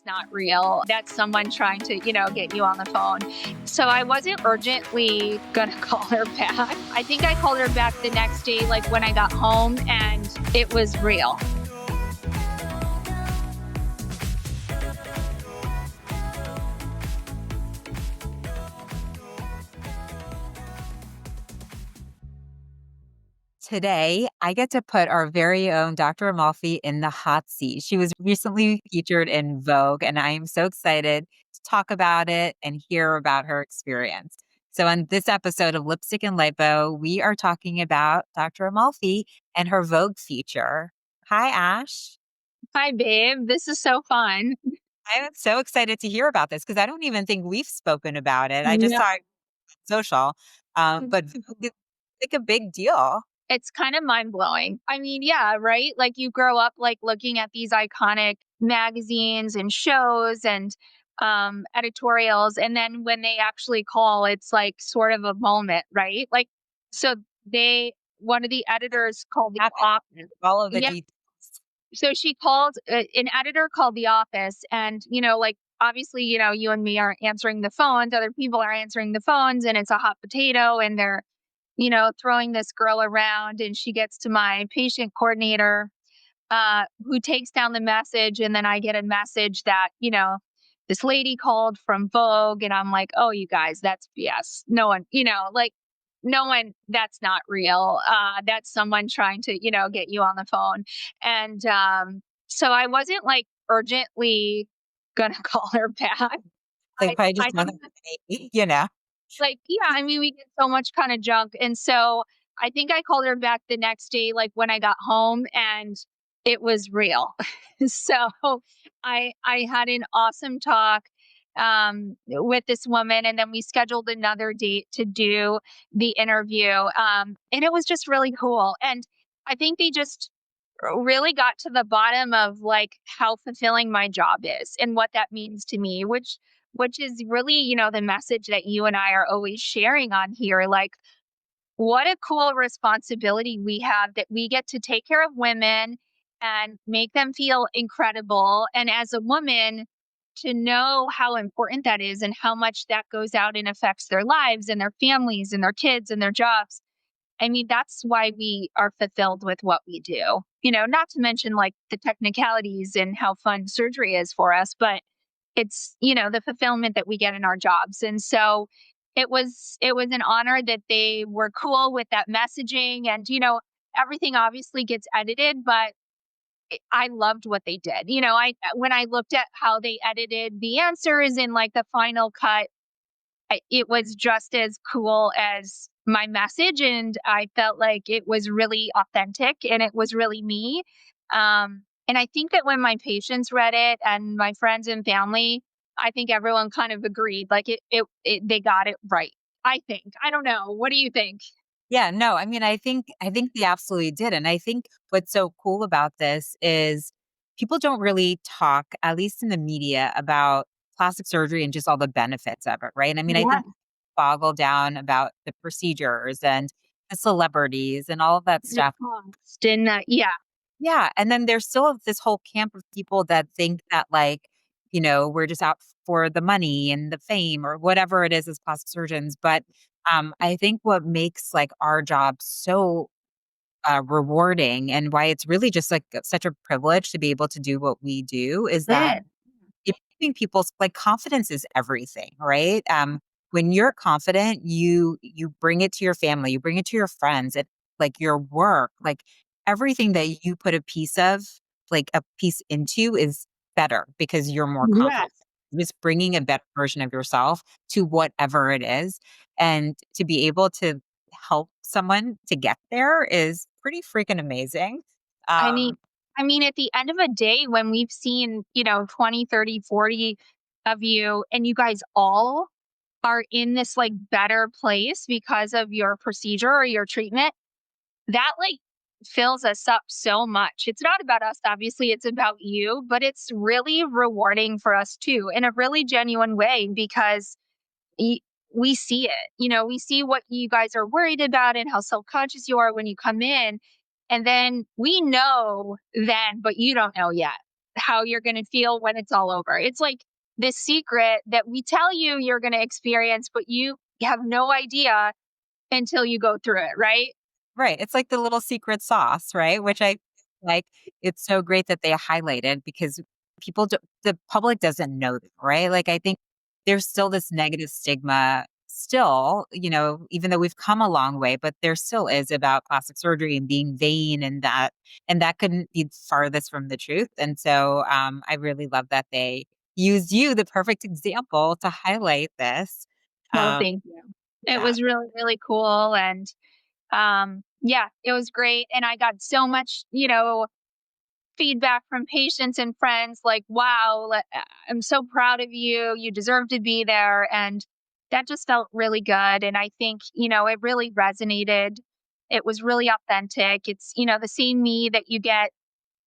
not real. That's someone trying to, get you on the phone. So I wasn't urgently going to call her back. I think I called her back the next day, like when I got home, and it was real. Today, I get to put our very own Dr. Amalfi in the hot seat. She was recently featured in Vogue, and I am so excited to talk about it and hear about her experience. So, on this episode of Lipstick and Lipo, we are talking about Dr. Amalfi and her Vogue feature. Hi, Ash. Hi, babe. This is so fun. I am so excited to hear about this because I don't even think we've spoken about it. I just No. saw it on social, but Vogue is like a big deal. It's kind of mind blowing. I mean, yeah, right? Like you grow up like looking at these iconic magazines and shows and editorials. And then when they actually call, it's like sort of a moment, right? Like, so one of the editors called the Happen. office. All of the Yeah. details. So she called an editor called the office and, like, obviously, you and me are answering the phones, other people are answering the phones, and it's a hot potato and they're throwing this girl around, and she gets to my patient coordinator, who takes down the message. And then I get a message that, this lady called from Vogue. And I'm like, oh, you guys, that's BS. No one, no one, that's not real. That's someone trying to, get you on the phone. And so I wasn't like urgently going to call her back. They probably just I want think to. like, yeah, I mean, we get so much kind of junk. And so I think I called her back the next day, like when I got home, and it was real. So I had an awesome talk with this woman, and then we scheduled another date to do the interview. And it was just really cool. And I think they just really got to the bottom of like how fulfilling my job is and what that means to me, which is really, the message that you and I are always sharing on here. Like, what a cool responsibility we have that we get to take care of women and make them feel incredible. And as a woman, to know how important that is and how much that goes out and affects their lives and their families and their kids and their jobs. I mean, that's why we are fulfilled with what we do. Not to mention like the technicalities and how fun surgery is for us, but it's, the fulfillment that we get in our jobs. And so it was an honor that they were cool with that messaging. And, everything obviously gets edited, but I loved what they did. When I looked at how they edited the answers in like the final cut, it was just as cool as my message. And I felt like it was really authentic and it was really me. And I think that when my patients read it and my friends and family, I think everyone kind of agreed, like they got it right. I think. I don't know. What do you think? Yeah, no, I mean, I think they absolutely did. And I think what's so cool about this is people don't really talk, at least in the media, about plastic surgery and just all the benefits of it, right? I mean, I Yeah. think boggle down about the procedures and the celebrities and all of that The stuff. cost and yeah. Yeah, and then there's still this whole camp of people that think that, like, we're just out for the money and the fame or whatever it is as plastic surgeons. But I think what makes like our job so rewarding and why it's really just like such a privilege to be able to do what we do is that Yeah. it's giving people's like confidence is everything, right? When you're confident, you bring it to your family, you bring it to your friends, it like your work, like everything that you put a piece of, like a piece into is better because you're more confident. Yes. Just bringing a better version of yourself to whatever it is. And to be able to help someone to get there is pretty freaking amazing. I mean, Um, at the end of a day, when we've seen, 20, 30, 40 of you, and you guys all are in this like better place because of your procedure or your treatment, that like fills us up so much. It's not about us, obviously, it's about you, but it's really rewarding for us too, in a really genuine way, because y- we see it. We see what you guys are worried about and how self conscious you are when you come in. And then we know then, but you don't know yet. how you're going to feel when it's all over. It's like this secret that we tell you you're going to experience, but you have no idea until you go through it, right? Right, it's like the little secret sauce, right? Which I like, it's so great that they highlighted because the public doesn't know that, right? Like, I think there's still this negative stigma still, even though we've come a long way, but there still is about plastic surgery and being vain and that couldn't be farthest from the truth, and so, I really love that they used you, the perfect example, to highlight this. Well, Um, thank you. It yeah. was really, really cool. And yeah, it was great. And I got so much, feedback from patients and friends like, wow, I'm so proud of you. You deserve to be there. And that just felt really good. And I think, it really resonated. It was really authentic. It's, the same me that you get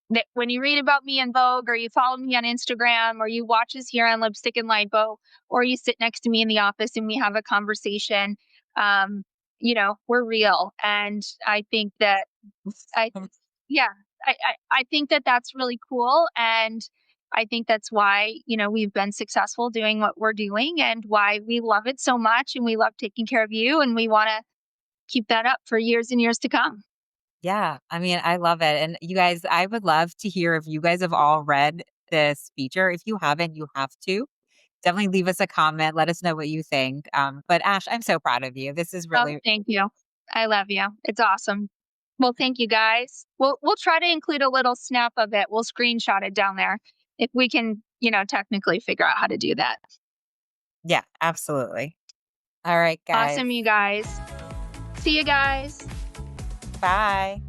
that when you read about me in Vogue, or you follow me on Instagram, or you watch us here on Lipstick and Lipo, or you sit next to me in the office and we have a conversation. Um, we're real. And I think that I yeah, I think that that's really cool, and I think that's why, we've been successful doing what we're doing, and why we love it so much, and we love taking care of you, and we wanna keep that up for years and years to come. Yeah, I mean, I love it, and you guys, I would love to hear if you guys have all read this feature. If you haven't, you have to. Definitely leave us a comment, let us know what you think, but Ash, I'm so proud of you. This is Oh, really thank you. I love you. It's awesome. Well, thank you guys. We'll try to include a little snap of it. We'll screenshot it down there if we can, technically figure out how to do that. yeah, absolutely. All right, guys. Awesome, you guys. See you guys. Bye.